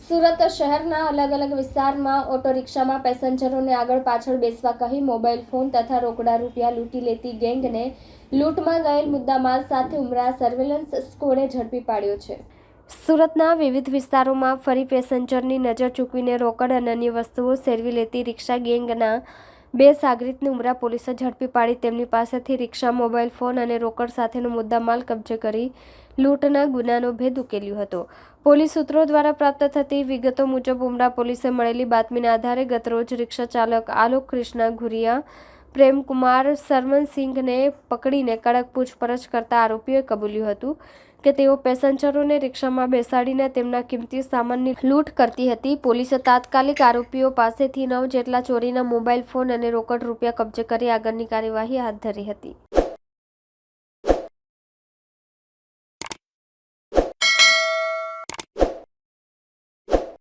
સુરત શહેરના અલગ અલગ વિસ્તારમાં ઓટો રિક્ષામાં પેસેન્જરોને આગળ પાછળ બેસવા કહી મોબાઈલ ફોન તથા રોકડા રૂપિયા લૂંટી લેતી ગેંગને લૂંટમાં ગયેલ મુદ્દામાલ સાથે ઉમરા સર્વેલન્સ સ્ક્વોડે ઝડપી પાડ્યો છે। સુરતના વિવિધ વિસ્તારોમાં ફરી પેસેન્જરની નજર ચૂકવીને રોકડ અને અન્ય વસ્તુઓ સેરવી લેતી રિક્ષા ગેંગના 2 સાગરીતને ઉમરા પોલીસે ઝડપી પાડી તેમની પાસેથી રિક્ષા, મોબાઈલ ફોન અને રોકડ સાથેનો મુદ્દામાલ કબજે કરી લૂંટના ગુનાનો ભેદ ઉકેલ્યો હતો। પોલીસ સૂત્રો દ્વારા પ્રાપ્ત થતી વિગતો મુજબ ઉમરા પોલીસે મળેલી બાતમીના આધારે ગતરોજ રિક્ષા ચાલક આલોક કૃષ્ણા ઘુરિયા, પ્રેમકુમાર સરવનસિંઘને પકડીને કડક પૂછપરછ કરતા આરોપીઓએ કબૂલ્યું હતું કે તેઓ પેસેન્જરોને રિક્ષામાં બેસાડીને તેમના કિંમતી સામાનની લૂંટ કરતી હતી। પોલીસે તાત્કાલિક આરોપીઓ પાસેથી 9 જેટલા ચોરીના મોબાઈલ ફોન અને રોકડ રૂપિયા કબજે કરી આગળની કાર્યવાહી હાથ ધરી હતી।